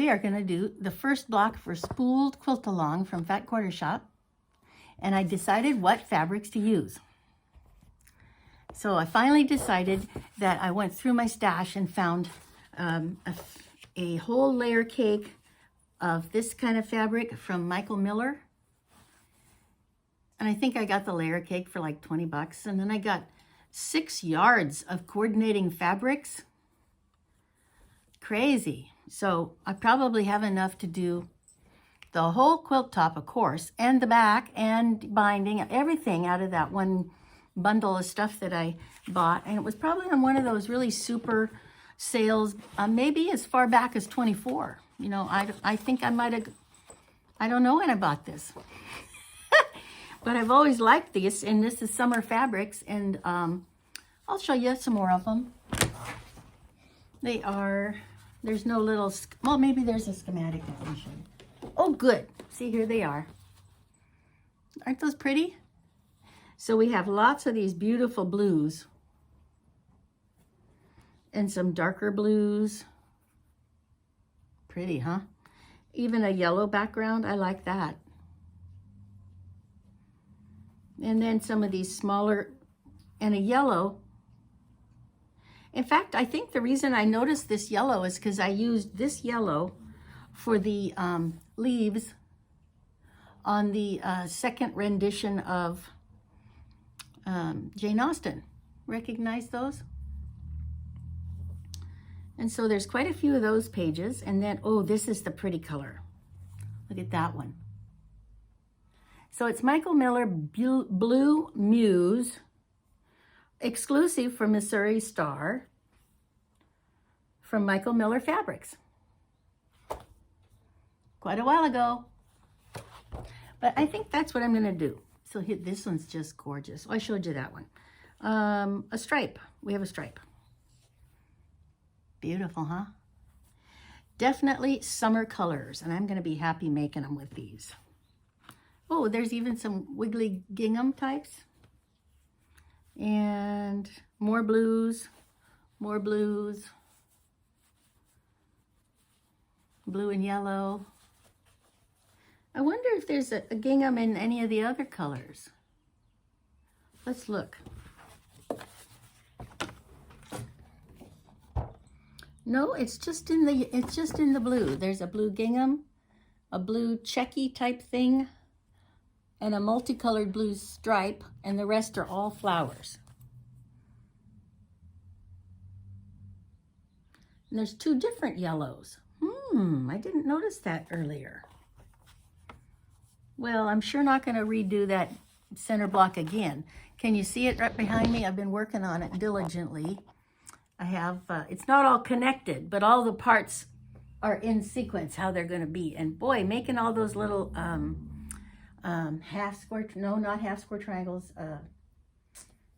we are going to do the first block for Spooled Quilt Along from Fat Quarter Shop. And I decided what fabrics to use. So I finally decided that I went through my stash and found a whole layer cake of this kind of fabric from Michael Miller. And I think I got the layer cake for like 20 bucks. And then I got 6 yards of coordinating fabrics. Crazy. So I probably have enough to do the whole quilt top, of course, and the back and binding, everything out of that one bundle of stuff that I bought. And it was probably on one of those really super sales, maybe as far back as 24. You know, I think I might have, I don't know when I bought this. But I've always liked these, and this is summer fabrics, and I'll show you some more of them. They are, there's no little, well, maybe there's a schematic information. Oh, good. See, here they are. Aren't those pretty? So we have lots of these beautiful blues and some darker blues. Pretty, huh? Even a yellow background. I like that. And then some of these smaller, and a yellow. In fact, I think the reason I noticed this yellow is because I used this yellow for the leaves on the second rendition of Jane Austen. Recognize those? And so there's quite a few of those pages. And then, oh, this is the pretty color. Look at that one. So it's Michael Miller Blue Muse, exclusive from Missouri Star, from Michael Miller Fabrics. Quite a while ago. But I think that's what I'm going to do. So here, this one's just gorgeous. Oh, I showed you that one. A stripe. We have a stripe. Beautiful, huh? Definitely summer colors, and I'm going to be happy making them with these. Oh, there's even some wiggly gingham types. And more blues, more blues. Blue and yellow. I wonder if there's a gingham in any of the other colors. Let's look. No, it's just in the blue. There's a blue gingham, a blue checky type thing, and a multicolored blue stripe, and the rest are all flowers. And there's 2 different yellows. I didn't notice that earlier. Well, I'm sure not going to redo that center block again. Can you see it right behind me? I've been working on it diligently. I have, it's not all connected, but all the parts are in sequence, how they're going to be. And boy, making all those little half square, no, not half square triangles,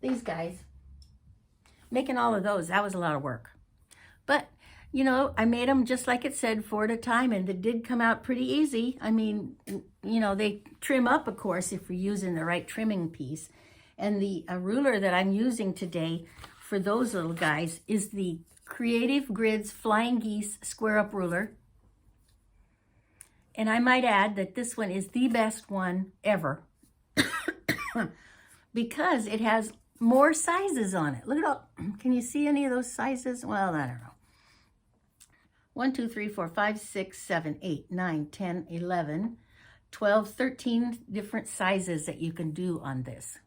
these guys, making all of those, that was a lot of work. But, you know, I made them just like it said, 4 at a time, and it did come out pretty easy. I mean, you know, they trim up, of course, if you're using the right trimming piece. And the ruler that I'm using today for those little guys is the Creative Grids Flying Geese Square Up Ruler. And I might add that this one is the best one ever because it has more sizes on it. Look at all, can you see any of those sizes? Well, I don't know. 1, 2, 3, 4, 5, 6, 7, 8, 9, 10, 11, 12, 13 different sizes that you can do on this.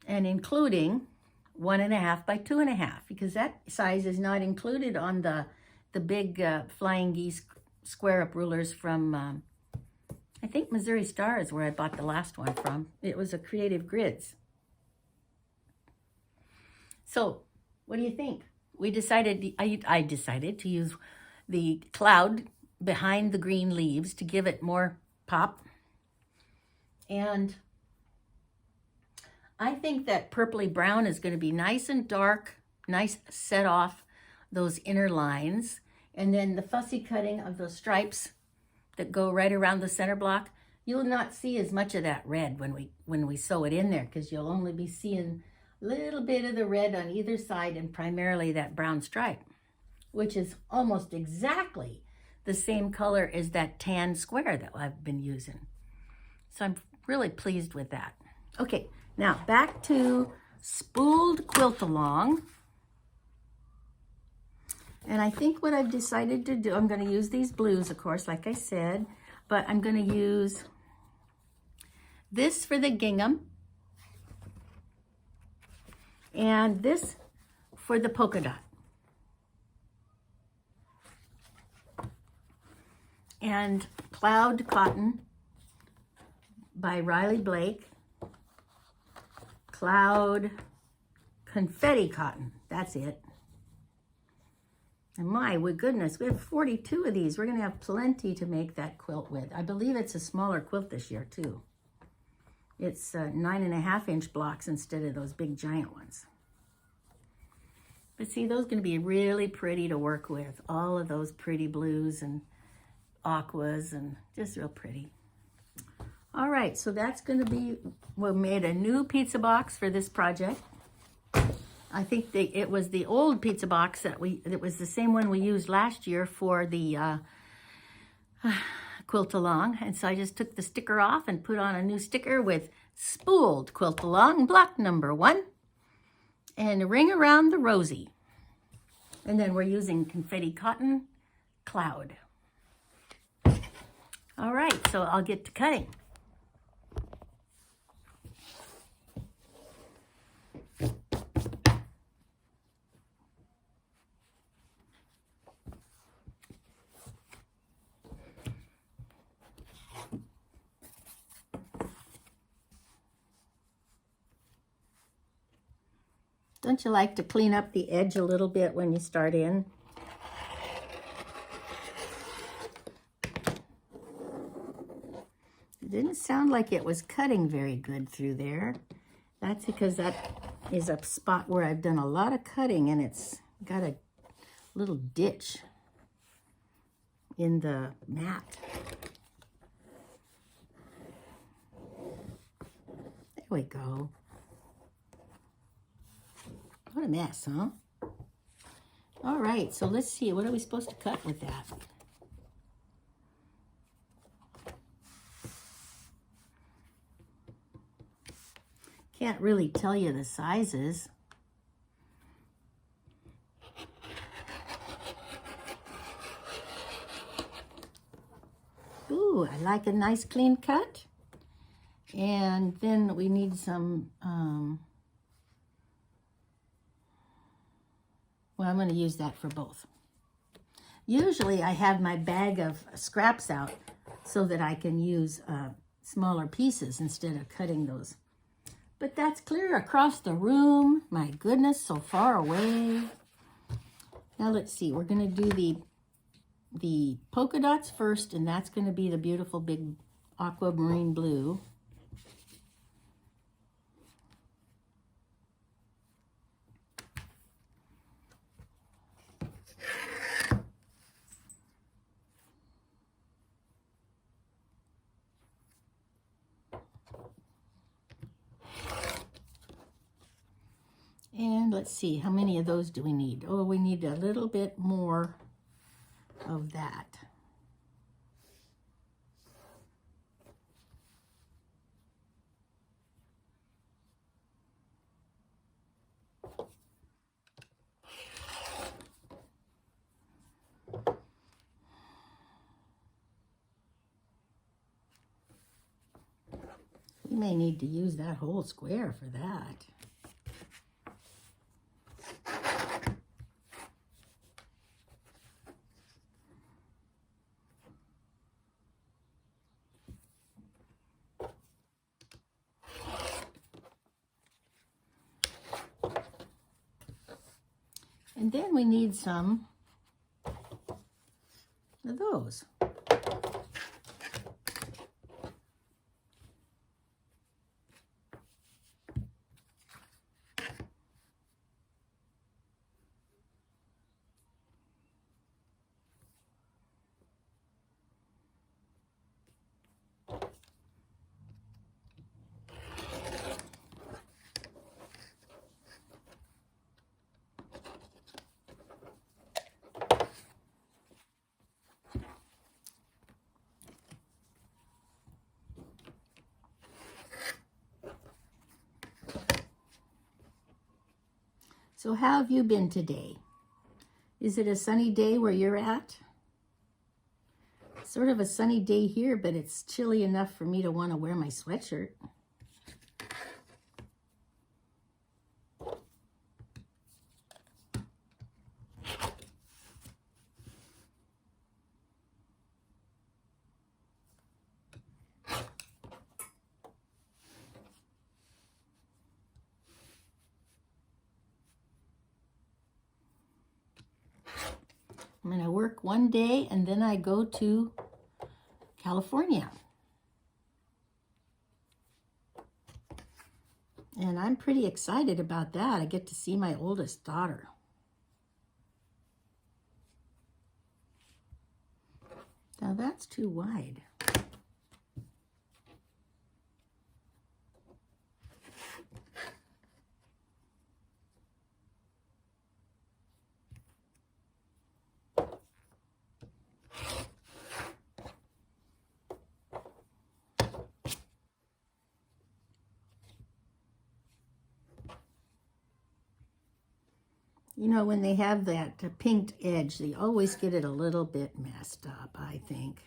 And including 1.5 by 2.5, because that size is not included on the big Flying Geese Square Up rulers from, I think Missouri Star is where I bought the last one from. It was a Creative Grids. So, what do you think? We decided, I decided to use the cloud behind the green leaves to give it more pop. And I think that purpley brown is going to be nice and dark, nice set off those inner lines. And then the fussy cutting of those stripes that go right around the center block, you'll not see as much of that red when we sew it in there, because you'll only be seeing a little bit of the red on either side and primarily that brown stripe. which is almost exactly the same color as that tan square that I've been using. So I'm really pleased with that. Okay, now back to Spooled Quilt Along. And I think what I've decided to do, I'm going to use these blues, of course, like I said, but I'm going to use this for the gingham and this for the polka dot. And Cloud Cotton by Riley Blake. Cloud Confetti Cotton, that's it. And my goodness, we have 42 of these. We're going to have plenty to make that quilt with. I believe it's a smaller quilt this year too. It's 9.5-inch blocks instead of those big giant ones. But see, those are going to be really pretty to work with. All of those pretty blues and aquas and just real pretty. All right, so that's going to be, we made a new pizza box for this project. I think it was the old pizza box it was the same one we used last year for the Quilt Along. And so I just took the sticker off and put on a new sticker with Spooled Quilt Along, block number 1, and Ring Around the Rosy. And then we're using Confetti Cotton Cloud. All right, so I'll get to cutting. Don't you like to clean up the edge a little bit when you start in? It didn't sound like it was cutting very good through there. That's because that is a spot where I've done a lot of cutting and it's got a little ditch in the mat. There we go. What a mess, huh? All right, so let's see. What are we supposed to cut with that? Can't really tell you the sizes. Ooh, I like a nice clean cut. And then we need some, well, I'm going to use that for both. Usually I have my bag of scraps out so that I can use smaller pieces instead of cutting those. But that's clear across the room. My goodness, so far away. Now let's see, we're going to do the polka dots first, and that's going to be the beautiful big aquamarine blue. And let's see, how many of those do we need? Oh, we need a little bit more of that. We may need to use that whole square for that. And then we need some of those. So how have you been today? Is it a sunny day where you're at? Sort of a sunny day here, but it's chilly enough for me to want to wear my sweatshirt. I'm going to work one day and then I go to California. And I'm pretty excited about that. I get to see my oldest daughter. Now that's too wide. You know, when they have that pinked edge, they always get it a little bit messed up, I think.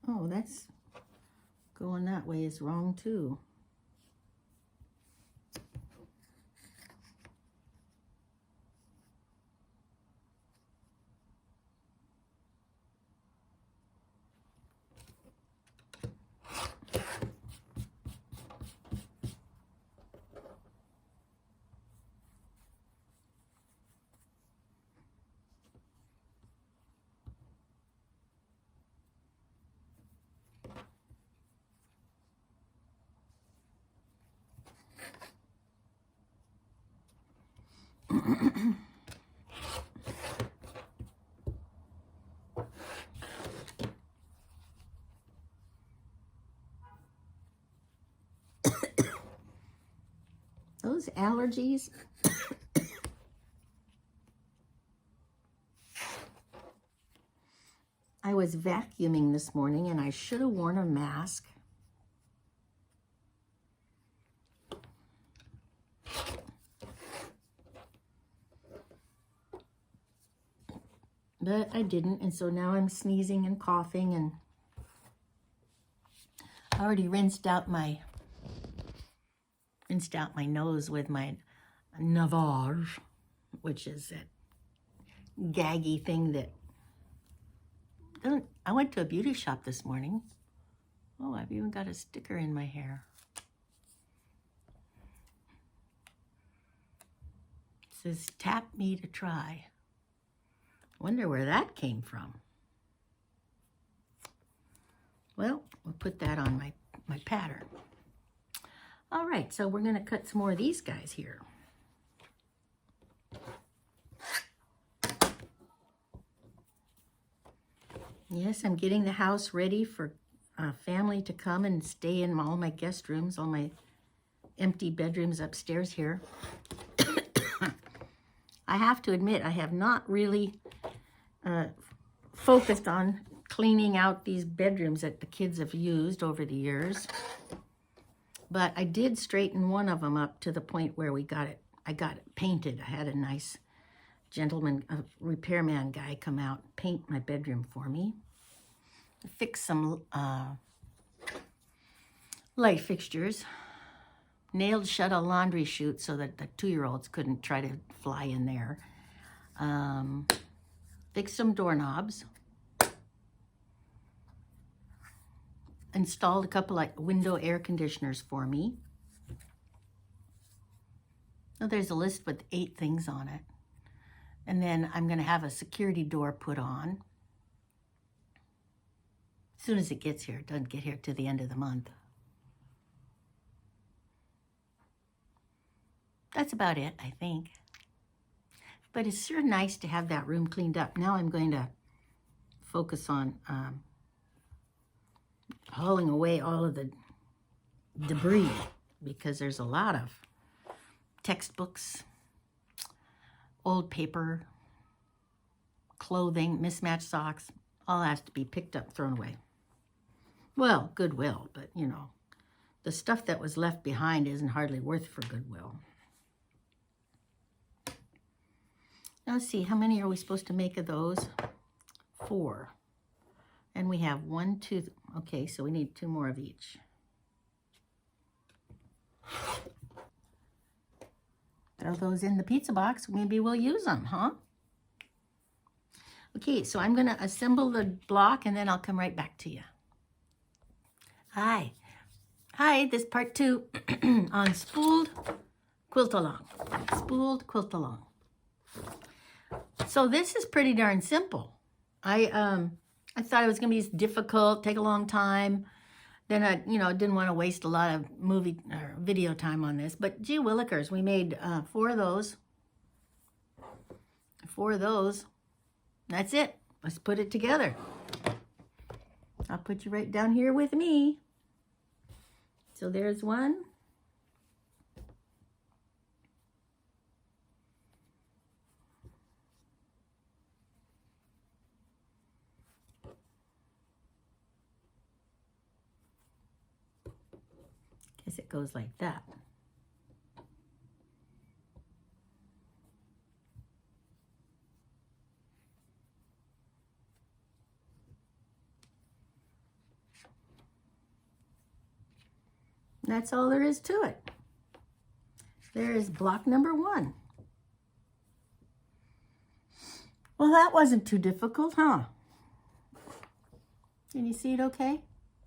Oh, that's going that way is wrong too. Those allergies. I was vacuuming this morning and I should have worn a mask. But I didn't, and so now I'm sneezing and coughing, and I already rinsed out my nose with my Navage, which is that gaggy thing that I went to a beauty shop this morning. Oh, I've even got a sticker in my hair. It says, tap me to try. Wonder where that came from. Well, we'll put that on my pattern. All right, so we're going to cut some more of these guys here. Yes, I'm getting the house ready for family to come and stay in all my guest rooms, all my empty bedrooms upstairs here. I have to admit, I have not really focused on cleaning out these bedrooms that the kids have used over the years. But I did straighten one of them up to the point where I got it painted. I had a nice gentleman, a repairman guy come out and paint my bedroom for me. Fix some light fixtures. Nailed shut a laundry chute so that the 2-year-olds couldn't try to fly in there. Fix some doorknobs. Installed a couple like window air conditioners for me. So there's a list with 8 things on it. And then I'm going to have a security door put on. As soon as it gets here. It doesn't get here to the end of the month. That's about it, I think. But it's sure nice to have that room cleaned up. Now I'm going to focus on hauling away all of the debris because there's a lot of textbooks, old paper, clothing, mismatched socks, all has to be picked up, thrown away. Well, Goodwill, but you know, the stuff that was left behind isn't hardly worth for Goodwill. Now let's see, how many are we supposed to make of those? 4. And we have 1, 2, okay, so we need 2 more of each. Throw those in the pizza box. Maybe we'll use them, huh? Okay, so I'm going to assemble the block and then I'll come right back to you. Hi, this part 2 on Spooled Quilt Along. Spooled Quilt Along. So this is pretty darn simple. I thought it was going to be difficult, take a long time. Then I, didn't want to waste a lot of movie or video time on this. But gee willikers, we made 4 of those. 4 of those. That's it. Let's put it together. I'll put you right down here with me. So there's one. Guess it goes like that. That's all there is to it. There is block number 1. Well, that wasn't too difficult, huh? Can you see it okay?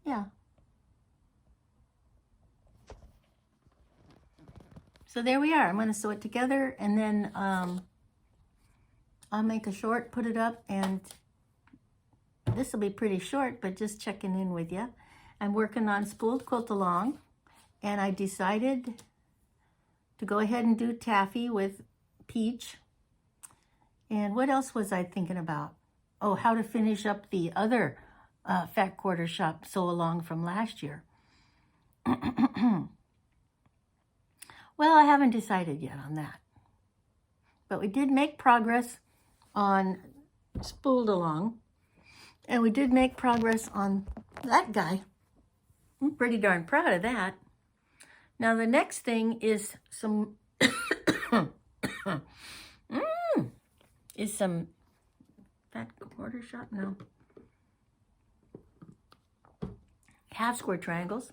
Yeah. So there we are. I'm going to sew it together and then I'll make a short, put it up, and this will be pretty short, but just checking in with you. I'm working on Spooled Quilt Along, and I decided to go ahead and do taffy with peach. And what else was I thinking about? Oh, how to finish up the other Fat Quarter Shop sew along from last year. Well, I haven't decided yet on that. But we did make progress on Spooled Along. And we did make progress on that guy. I'm pretty darn proud of that. Now the next thing is some some Fat Quarter Shop, no. Half square triangles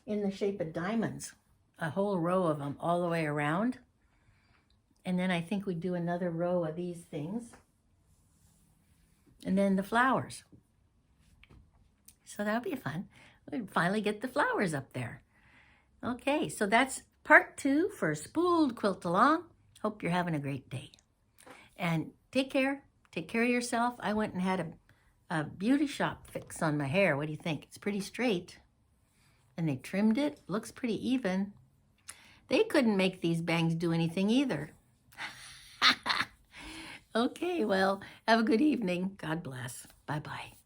in the shape of diamonds. A whole row of them all the way around. And then I think we do another row of these things. And then the flowers. So that'll be fun. We'll finally get the flowers up there. Okay, so that's part 2 for Spooled Quilt Along. Hope you're having a great day. And take care. Take care of yourself. I went and had a beauty shop fix on my hair. What do you think? It's pretty straight. And they trimmed it. Looks pretty even. They couldn't make these bangs do anything either. Okay, well, have a good evening. God bless. Bye-bye.